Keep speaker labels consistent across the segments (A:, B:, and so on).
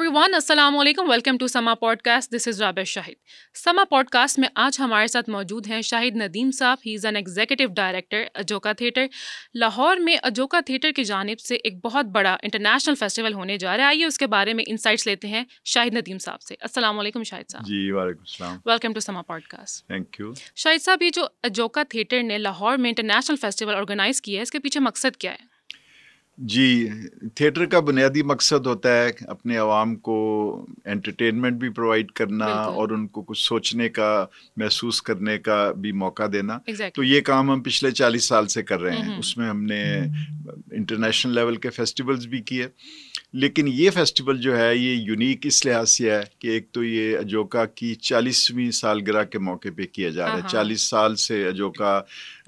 A: Everyone, अस्सलाम वालेकुम। Welcome to Samaa podcast. This is Rabia Shahid. समा पॉडकास्ट में आज हमारे साथ मौजूद हैं शाहिद नदीम साहब। He is an executive director Ajoka theatre. Lahore में अजोका थिएटर की जानिब से एक बहुत बड़ा इंटरनेशनल फेस्टिवल होने जा रहा है। आइए उसके बारे में इंसाइट्स लेते हैं शाहिद नदीम साहब से। अस्सलाम वालेकुम शाहिद साहब।
B: जी वालेकुम सलाम।
A: Welcome to Samaa podcast.
B: Thank you.
A: Shahid साहब, ये जो अजोका थिएटर ने लाहौर में इंटरनेशनल फेस्टिवल ऑर्गेनाइज किया है, इसके पीछे मकसद क्या है?
B: जी, थिएटर का बुनियादी मकसद होता है अपने आवाम को एंटरटेनमेंट भी प्रोवाइड करना और उनको कुछ सोचने का, महसूस करने का भी मौका देना। तो ये काम हम पिछले 40 साल से कर रहे हैं। उसमें हमने इंटरनेशनल लेवल के फेस्टिवल्स भी किए, लेकिन ये फेस्टिवल जो है ये यूनिक इस लिहाज से है कि एक तो ये अजोका की 40वीं सालगिरह के मौके पे किया जा रहा है। 40 साल से अजोका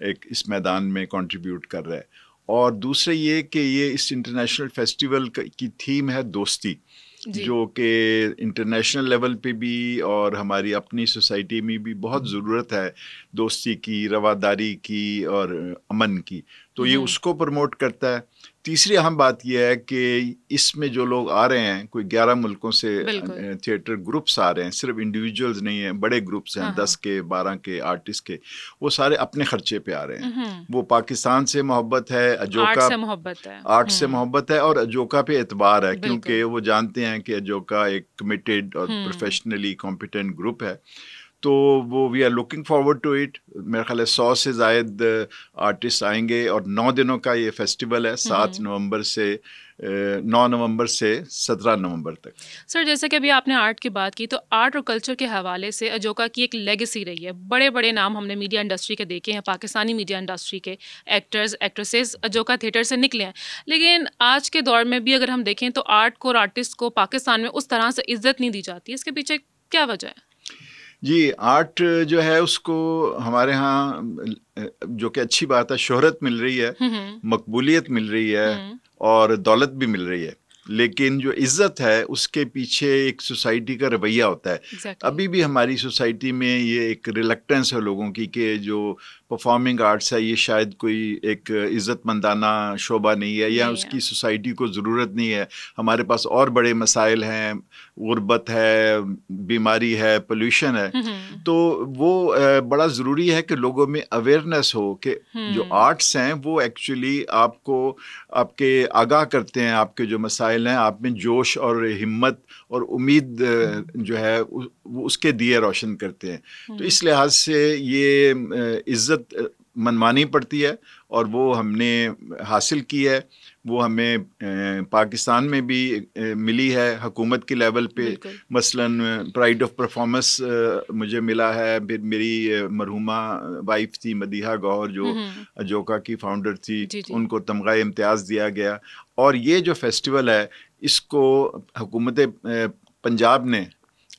B: एक इस मैदान में कंट्रीब्यूट कर रहा है। और दूसरा ये कि ये इस इंटरनेशनल फेस्टिवल की थीम है दोस्ती, जो कि इंटरनेशनल लेवल पे भी और हमारी अपनी सोसाइटी में भी बहुत ज़रूरत है दोस्ती की, रवादारी की और अमन की। तो ये उसको प्रमोट करता है। तीसरी अहम बात यह है कि इसमें जो लोग आ रहे हैं, कोई 11 मुल्कों से थिएटर ग्रुप्स आ रहे हैं, सिर्फ इंडिविजुअल्स नहीं हैं, बड़े ग्रुप्स हैं, 10 के 12 के आर्टिस्ट के, वो सारे अपने खर्चे पे आ रहे हैं। वो पाकिस्तान से मोहब्बत है, अजोका आर्ट से मोहब्बत है और अजोका पे एतबार है, क्योंकि वो जानते हैं कि अजोका एक कमिटेड और प्रोफेशनली कॉम्पिटेंट ग्रुप है। तो वो we are looking forward to it. मेरा ख्याल है 100 से ज़ायद आर्टिस्ट आएंगे और 9 दिनों का ये फेस्टिवल है, 7 नवंबर से 9 नवंबर से 17 नवंबर तक।
A: सर, जैसे कि अभी आपने आर्ट की बात की, तो आर्ट और कल्चर के हवाले से अजोका की एक लेगेसी रही है। बड़े बड़े नाम हमने मीडिया इंडस्ट्री के देखे हैं, पाकिस्तानी मीडिया इंडस्ट्री के एक्टर्स एक्ट्रेसेस अजोका थिएटर से निकले हैं। लेकिन आज के दौर में भी अगर हम देखें तो आर्ट को और आर्टिस्ट को पाकिस्तान में उस तरह से इज्जत नहीं दी जाती। इसके पीछे क्या वजह है?
B: जी, आर्ट जो है उसको हमारे यहाँ, जो कि अच्छी बात है, शोहरत मिल रही है, मकबूलियत मिल रही है और दौलत भी मिल रही है, लेकिन जो इज़्ज़त है उसके पीछे एक सोसाइटी का रवैया होता है। अभी भी हमारी सोसाइटी में ये एक रिलक्टेंस है लोगों की कि जो परफॉर्मिंग आर्ट्स है ये शायद कोई एक इज़्ज़तमंदाना शोबा नहीं है, या उसकी सोसाइटी को ज़रूरत नहीं है। हमारे पास और बड़े मसाइल हैं, गुर्बत है, बीमारी है, पोल्यूशन है। तो वो बड़ा ज़रूरी है कि लोगों में अवेयरनेस हो कि जो आर्ट्स हैं वो एक्चुअली आपको आपके आगाह करते हैं, आपके जो मसाइल हैं, आप में जोश और हिम्मत और उम्मीद जो है वो उसके दिए रोशन करते हैं। तो इस लिहाज से ये इज़्ज़त मनमानी पड़ती है और वो हमने हासिल की है। वो हमें पाकिस्तान में भी मिली है हुकूमत के लेवल पे। मसलन प्राइड ऑफ परफॉर्मेंस मुझे मिला है। फिर मेरी मरहुमा वाइफ थी मदीहा गौहर, जो अजोका की फाउंडर थी, उनको तमगा इम्तियाज़ दिया गया। और ये जो फेस्टिवल है इसको हुकूमत पंजाब ने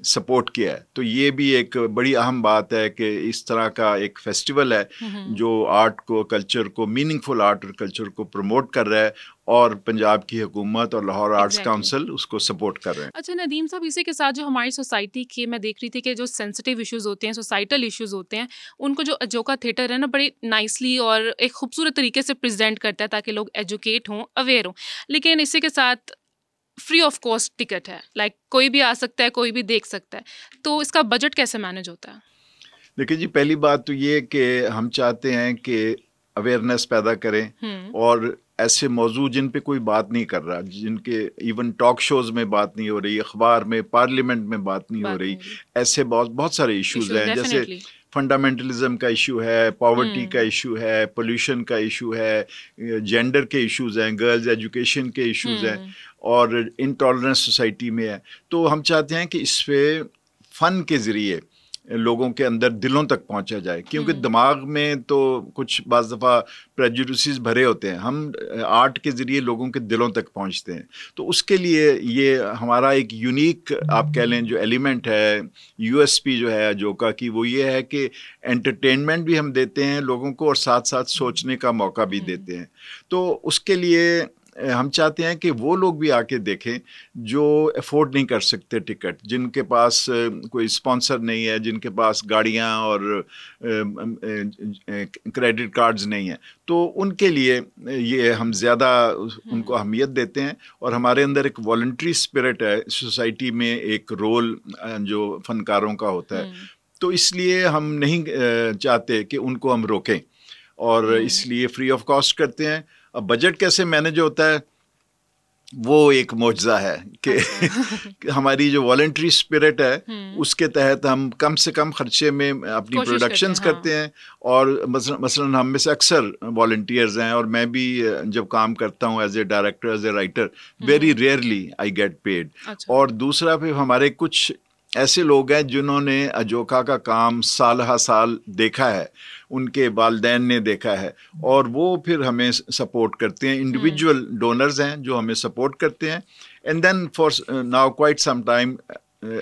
B: सपोर्ट किया है। तो ये भी एक बड़ी अहम बात है कि इस तरह का एक फेस्टिवल है जो आर्ट को, कल्चर को, मीनिंगफुल आर्ट और कल्चर को प्रमोट कर रहा है, और पंजाब की हुकूमत और लाहौर आर्ट्स काउंसिल उसको सपोर्ट कर रहे हैं।
A: अच्छा नदीम साहब, इसी के साथ जो हमारी सोसाइटी के, मैं देख रही थी कि जो सेंसिटिव इश्यूज़ होते हैं, सोसाइटल इश्यूज़ होते हैं, उनको जो अजोका थिएटर है ना बड़ी नाइसली और एक खूबसूरत तरीके से प्रेजेंट करता है ताकि लोग एजुकेट हों, अवेयर हों। लेकिन इसी के साथ फ्री ऑफ कॉस्ट टिकट है, कोई भी आ सकता है, कोई भी देख सकता है। तो इसका बजट कैसे मैनेज होता है?
B: देखिए जी, पहली बात तो ये कि हम चाहते हैं कि अवेयरनेस पैदा करें और ऐसे मौजूद जिन पे कोई बात नहीं कर रहा, जिनके इवन टॉक शोज़ में बात नहीं हो रही, अखबार में, पार्लियामेंट में बात नहीं हो रही, ऐसे बहुत सारे इश्यूज़ हैं। जैसे फंडामेंटलिज्म का इशू है, पॉवर्टी का इशू है, पोल्यूशन का इशू है, जेंडर के इश्यूज़ हैं, गर्ल्स एजुकेशन के इश्यूज़ हैं और इंटॉलरेंस सोसाइटी में है। तो हम चाहते हैं कि इस पे फ़न के ज़रिए लोगों के अंदर दिलों तक पहुंचा जाए, क्योंकि दिमाग में तो कुछ बाज़ दफ़ा प्रेजुडिसेस भरे होते हैं। हम आर्ट के ज़रिए लोगों के दिलों तक पहुंचते हैं। तो उसके लिए ये हमारा एक यूनिक, आप कह लें, जो एलिमेंट है, यूएसपी जो है अजोका की, वो ये है कि एंटरटेनमेंट भी हम देते हैं लोगों को और साथ साथ सोचने का मौका भी देते हैं। तो उसके लिए हम चाहते हैं कि वो लोग भी आके देखें जो अफोर्ड नहीं कर सकते टिकट, जिनके पास कोई स्पॉन्सर नहीं है, जिनके पास गाड़ियां और क्रेडिट कार्ड्स नहीं हैं, तो उनके लिए ये हम ज़्यादा उनको अहमियत देते हैं। और हमारे अंदर एक वॉलंटरी स्पिरिट है सोसाइटी में, एक रोल जो फनकारों का होता है, तो इसलिए हम नहीं चाहते कि उनको हम रोकें, और इसलिए फ्री ऑफ कॉस्ट करते हैं। अब बजट कैसे मैनेज होता है वो एक मौजज़ा है कि हमारी जो वॉलंटरी स्पिरिट है उसके तहत हम कम से कम खर्चे में अपनी प्रोडक्शंस करते हैं। और मसलन हम में से अक्सर वॉलंटियर्स हैं, और मैं भी जब काम करता हूँ as a director, as a writer, very rarely I get paid. और दूसरा फिर हमारे कुछ ऐसे लोग हैं जिन्होंने अजोका का काम साल हा साल देखा है, उनके वालिदैन ने देखा है, और वो फिर हमें सपोर्ट करते हैं। इंडिविजुअल डोनर्स हैं जो हमें सपोर्ट करते हैं। And then for now quite some time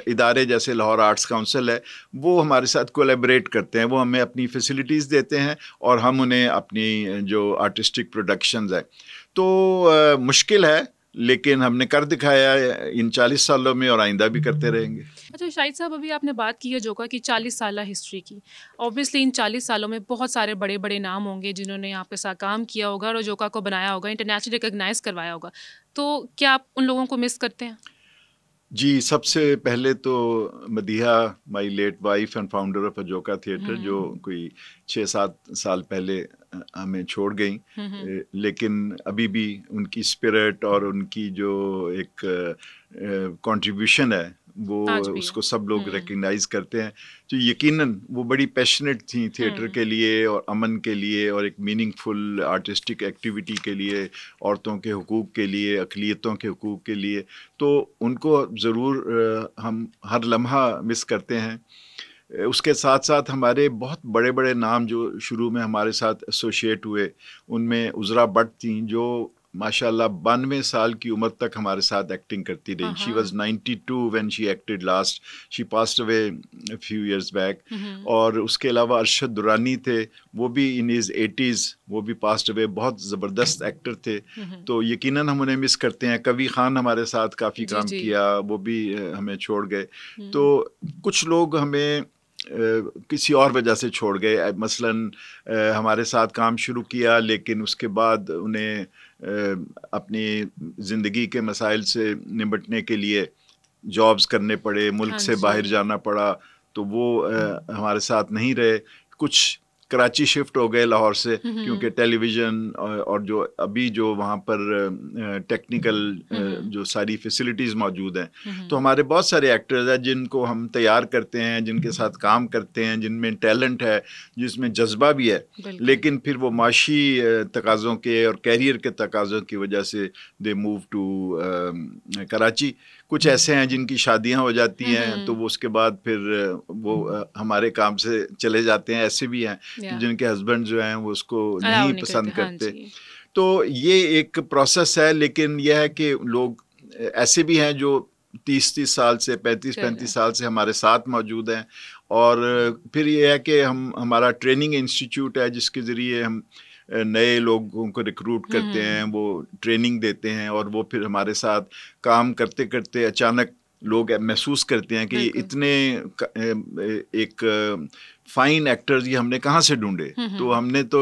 B: इदारे जैसे लाहौर आर्ट्स काउंसिल है, वो हमारे साथ कोलैबोरेट करते हैं, वो हमें अपनी फैसिलिटीज़ देते हैं और हम उन्हें अपनी जो आर्टिस्टिक प्रोडक्शंस है। तो मुश्किल है, लेकिन हमने कर दिखाया इन 40 सालों में, और आइंदा भी करते रहेंगे।
A: अच्छा शाहिद साहब, अभी आपने बात की है जोका की 40 साल हिस्ट्री की। ऑब्वियसली इन 40 सालों में बहुत सारे बड़े बड़े नाम होंगे जिन्होंने आपके साथ काम किया होगा और जोका को बनाया होगा, इंटरनेशनली रिकॉग्नाइज करवाया होगा, तो क्या आप उन लोगों को मिस करते हैं?
B: जी, सबसे पहले तो Madeeha, my late wife and founder of Ajoka theatre, जो कोई 6-7 साल पहले हमें छोड़ गई, लेकिन अभी भी उनकी स्पिरिट और उनकी जो एक कंट्रीब्यूशन है वो उसको सब लोग रिकग्नाइज करते हैं। तो यकीनन वो बड़ी पैशनेट थी थिएटर के लिए और अमन के लिए और एक मीनिंगफुल आर्टिस्टिक एक्टिविटी के लिए, औरतों के हुकूक के लिए, अक़लियतों के हुकूक के लिए। तो उनको ज़रूर हम हर लम्हा मिस करते हैं। उसके साथ साथ हमारे बहुत बड़े बड़े नाम जो शुरू में हमारे साथ एसोसिएट हुए, उनमें उज़रा भट्ट थी जो माशाल्लाह 92 साल की उम्र तक हमारे साथ एक्टिंग करती रही। She was 92 when she acted last, she passed away few years back. और उसके अलावा अरशद दुरानी थे, वो भी इन हिज 80s, वो भी पास्ड अवे, बहुत ज़बरदस्त एक्टर थे। तो यकीनन हम उन्हें मिस करते हैं। कवि खान हमारे साथ काफ़ी काम किया, वो भी हमें छोड़ गए। तो कुछ लोग हमें किसी और वजह से छोड़ गए। मसलन हमारे साथ काम शुरू किया, लेकिन उसके बाद उन्हें अपनी ज़िंदगी के मसाइल से निपटने के लिए जॉब्स करने पड़े, मुल्क से बाहर जाना पड़ा, तो वो हमारे साथ नहीं रहे। कुछ कराची शिफ्ट हो गए लाहौर से, क्योंकि टेलीविज़न और जो अभी जो वहाँ पर टेक्निकल जो सारी फैसिलिटीज़ मौजूद हैं, तो हमारे बहुत सारे एक्टर्स हैं जिनको हम तैयार करते हैं, जिनके साथ काम करते हैं, जिनमें टैलेंट है, जिसमें जज्बा भी है, लेकिन फिर वो माशी तकाज़ों के और कैरियर के तकाज़ों की वजह से दे मूव टू कराची। कुछ ऐसे हैं जिनकी शादियां हो जाती हैं, तो वो उसके बाद फिर वो हमारे काम से चले जाते हैं। ऐसे भी हैं जिनके हस्बैंड जो हैं वो उसको नहीं पसंद करते। तो ये एक प्रोसेस है, लेकिन यह है कि लोग ऐसे भी हैं जो 30-30 साल से 35-35 साल से हमारे साथ मौजूद हैं। और फिर ये है कि हमारा ट्रेनिंग इंस्टीट्यूट है जिसके ज़रिए हम नए लोगों को रिक्रूट करते हैं, वो ट्रेनिंग देते हैं, और वो फिर हमारे साथ काम करते करते अचानक लोग महसूस करते हैं कि इतने एक फाइन एक्टर्स ये हमने कहाँ से ढूंढे। तो हमने तो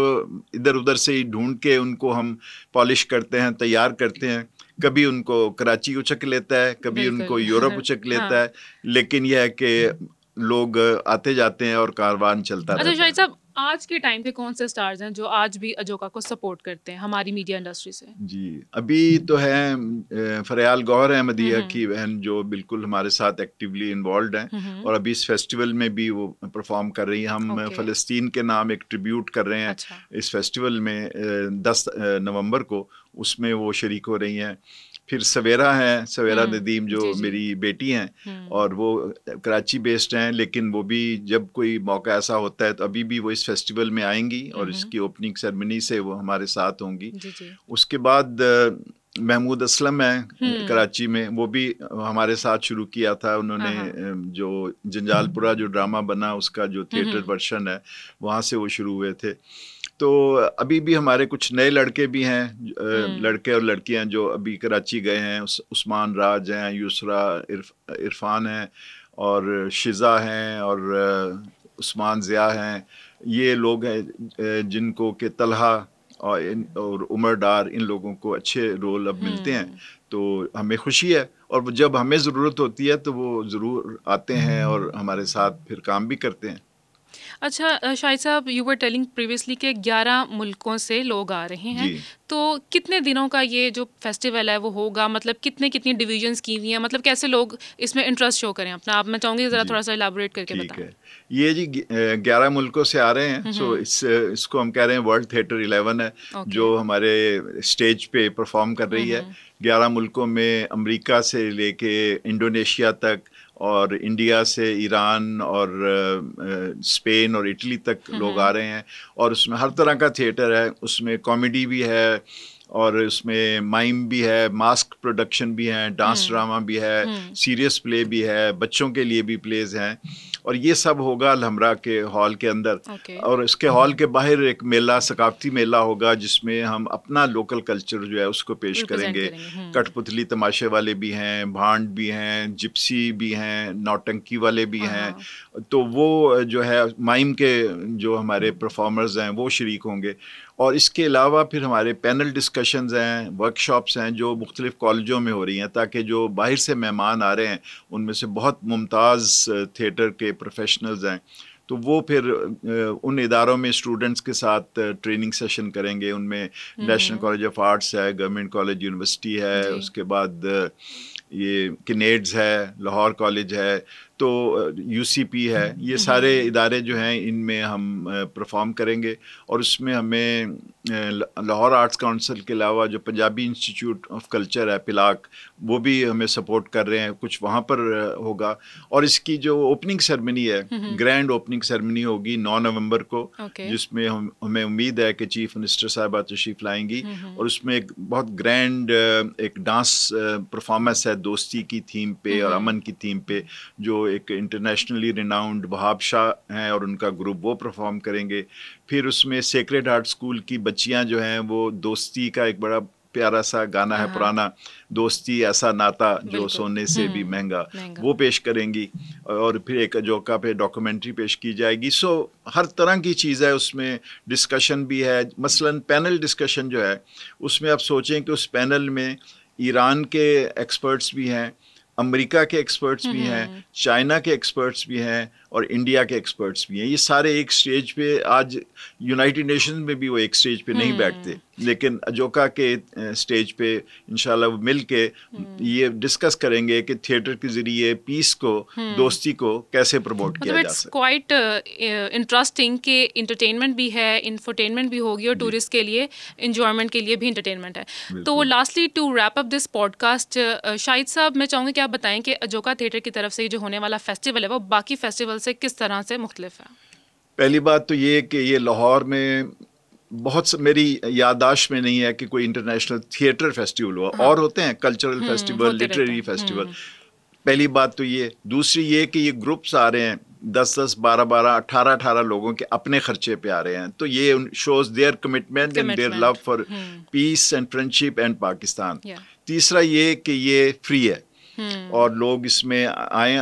B: इधर उधर से ही ढूंढ के उनको हम पॉलिश करते हैं, तैयार करते हैं। कभी उनको कराची उचक लेता है, कभी उनको यूरोप उचक लेता है, लेकिन यह है कि लोग आते जाते हैं और कारवान चलता रहता है।
A: शाहिद साहब, आज के टाइम पे कौन से स्टार्स हैं जो आज भी अजोका को सपोर्ट करते हैं हमारी मीडिया इंडस्ट्री से?
B: जी, अभी तो है फरयाल गौहर है, मदीहा की बहन, जो बिल्कुल हमारे साथ एक्टिवली इन्वॉल्व हैं, और अभी इस फेस्टिवल में भी वो परफॉर्म कर रही हैं। हम फ़लस्तीन के नाम एक ट्रिब्यूट कर रहे हैं इस फेस्टिवल में 10 नवंबर को, उसमें वो शरीक हो रही हैं। फिर सवेरा है, सवेरा नदीम जो मेरी बेटी हैं, और वो कराची बेस्ड हैं, लेकिन वो भी जब कोई मौका ऐसा होता है तो अभी भी वो इस फेस्टिवल में आएंगी और इसकी ओपनिंग सेरेमनी से वो हमारे साथ होंगी। उसके बाद महमूद असलम है कराची में, वो भी हमारे साथ शुरू किया था उन्होंने। जो जंजालपुरा जो ड्रामा बना उसका जो थिएटर वर्शन है वहाँ से वो शुरू हुए थे। तो अभी भी हमारे कुछ नए लड़के भी हैं, लड़के और लड़कियां जो अभी कराची गए हैं। उस्मान राज हैं, यूसरा इरफान हैं, और शिजा हैं, और उस्मान ज़िया हैं। ये लोग हैं जिनको के तलहा और उमर डार, इन लोगों को अच्छे रोल अब मिलते हैं। तो हमें खुशी है, और जब हमें ज़रूरत होती है तो वो ज़रूर आते हैं और हमारे साथ फिर काम भी करते हैं।
A: अच्छा शाहिद साहब, यू वर टेलिंग प्रीवियसली के 11 मुल्कों से लोग आ रहे हैं, तो कितने दिनों का ये जो फेस्टिवल है वो होगा? मतलब कितनी डिविजन्स की हुई हैं, मतलब कैसे लोग इसमें इंटरेस्ट शो करें अपना? आप, मैं चाहूँगी ज़रा थोड़ा सा इलाबोरेट करके बताएं।
B: ये जी 11 मुल्कों से आ रहे हैं। सो इसको हम कह रहे हैं वर्ल्ड थिएटर 11 है, जो हमारे स्टेज पे परफॉर्म कर रही है। 11 मुल्कों में अमेरिका से लेके इंडोनेशिया तक, और इंडिया से ईरान और स्पेन और इटली तक लोग आ रहे हैं। और उसमें हर तरह का थिएटर है, उसमें कॉमेडी भी है, और उसमें माइम भी है, मास्क प्रोडक्शन भी है, डांस ड्रामा भी है, सीरियस प्ले भी है, बच्चों के लिए भी प्लेज हैं। और ये सब होगा अलहमरा के हॉल के अंदर। और इसके हॉल के बाहर एक मेला, सकाफती मेला होगा, जिसमें हम अपना लोकल कल्चर जो है उसको पेश करेंगे। कठपुतली तमाशे वाले भी हैं, भांड भी हैं, जिप्सी भी हैं, नौटंकी वाले भी हैं। तो वो जो है माइम के जो हमारे परफॉर्मर्स हैं वो शरीक होंगे। और इसके अलावा फिर हमारे पैनल डिस्कशंस हैं, वर्कशॉप्स हैं जो मुख्तलिफ कॉलेजों में हो रही हैं, ताकि जो बाहर से मेहमान आ रहे हैं उनमें से बहुत मुमताज़ थिएटर के प्रोफेशनल्स हैं, तो वो फिर उन इदारों में स्टूडेंट्स के साथ ट्रेनिंग सेशन करेंगे। उनमें नेशनल कॉलेज ऑफ आर्ट्स है, गवर्नमेंट कॉलेज यूनिवर्सिटी है, उसके बाद ये किनेड्स है, लाहौर कॉलेज है, तो यूसीपी है। ये सारे इदारे जो हैं इनमें हम परफॉर्म करेंगे। और उसमें हमें लाहौर आर्ट्स काउंसिल के अलावा जो पंजाबी इंस्टीट्यूट ऑफ कल्चर है पिलाक, वो भी हमें सपोर्ट कर रहे हैं, कुछ वहाँ पर होगा। और इसकी जो ओपनिंग सेरेमनी है, ग्रैंड ओपनिंग सेरेमनी होगी 9 नवंबर को, जिसमें हमें उम्मीद है कि चीफ मिनिस्टर साहिबा तशरीफ लाएंगी। और उसमें एक बहुत ग्रैंड एक डांस परफॉर्मेंस है दोस्ती की थीम पे और अमन की थीम पे, जो एक इंटरनेशनली रिनाउंड वहाब शाह हैं और उनका ग्रुप, वो परफॉर्म करेंगे। फिर उसमें सेक्रेड हार्ट स्कूल की बच्चियां जो हैं वो दोस्ती का एक बड़ा प्यारा सा गाना है पुराना, दोस्ती ऐसा नाता जो सोने से भी महंगा, वो पेश करेंगी। और फिर एक अजोका पे डॉक्यूमेंट्री पेश की जाएगी। सो हर तरह की चीज़ है, उसमें डिस्कशन भी है। मसलन पैनल डिस्कशन जो है उसमें आप सोचें कि उस पैनल में ईरान के एक्सपर्ट्स भी हैं, अमेरिका के एक्सपर्ट्स भी हैं, चाइना के एक्सपर्ट्स भी हैं, और इंडिया के एक्सपर्ट्स भी हैं। ये सारे एक स्टेज पे, आज यूनाइटेड नेशंस में भी वो एक स्टेज पे नहीं बैठते, लेकिन अजोका के स्टेज पे इंशाल्लाह वो मिल के ये डिस्कस करेंगे कि थिएटर के ज़रिए पीस को, दोस्ती को कैसे प्रमोट किया जा सकता है।
A: क्वाइट इंटरेस्टिंग कि इंटरटेनमेंट भी है, इंफोटेनमेंट भी होगी, और टूरिस्ट के लिए, इंजॉयमेंट के लिए भी इंटरटेनमेंट है। तो lastly to wrap up this podcast, Shahid साहब मैं चाहूँगी कि आप बताएं कि अजोका थिएटर की तरफ से जो होने वाला फेस्टिवल है वो बाकी फेस्टिवल से किस तरह से मुख्तलिफ है?
B: पहली बात तो ये कि ये लाहौर में बहुत मेरी याददाश्त में नहीं है कि कोई इंटरनेशनल थिएटर फेस्टिवल हुआ। और होते हैं कल्चरल फेस्टिवल, लिटरेरी फेस्टिवल। पहली बात तो ये। दूसरी ये कि ये ग्रुप्स आ रहे हैं 10-10, 12-12, 18-18 लोगों के अपने खर्चे पे आ रहे हैं, तो ये shows there commitment and their love for piece and friendship and Pakistan. तीसरा ये कि ये फ्री है और लोग इसमें आए,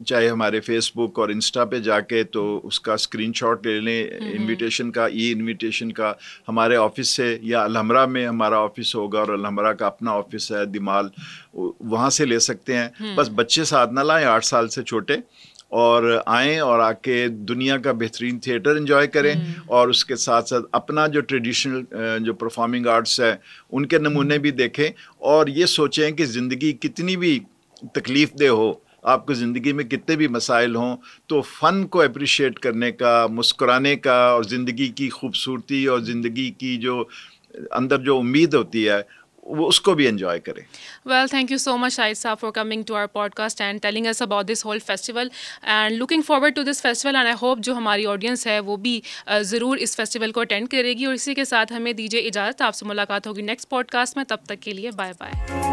B: चाहे हमारे फेसबुक और इंस्टा पे जाके तो उसका स्क्रीनशॉट ले लें इनविटेशन का, इनविटेशन का, हमारे ऑफिस से, या अलहमरा में हमारा ऑफिस होगा और अलहमरा का अपना ऑफिस है दिमाल, वहाँ से ले सकते हैं। बस बच्चे साथ ना लाएं 8 साल से छोटे, और आएँ और आके दुनिया का बेहतरीन थिएटर एंजॉय करें, और उसके साथ साथ अपना जो ट्रेडिशनल जो परफॉर्मिंग आर्ट्स है उनके नमूने भी देखें, और ये सोचें कि ज़िंदगी कितनी भी तकलीफ़ दे हो, आपको ज़िंदगी में कितने भी मसाइल हों, तो फ़न को अप्रिशिएट करने का, मुस्कुराने का, और ज़िंदगी की खूबसूरती और ज़िंदगी की जो अंदर जो उम्मीद होती है वो उसको भी एंजॉय करें।
A: Well, thank you so much, Shahid Saab, for coming to our podcast and telling us about this whole festival. And looking forward to this festival. And I hope जो हमारी audience है वो भी ज़रूर इस festival को attend करेगी. और इसी के साथ हमें दीजिए इजाज़त. आपसे मुलाकात होगी next podcast में. तब तक के लिए bye bye.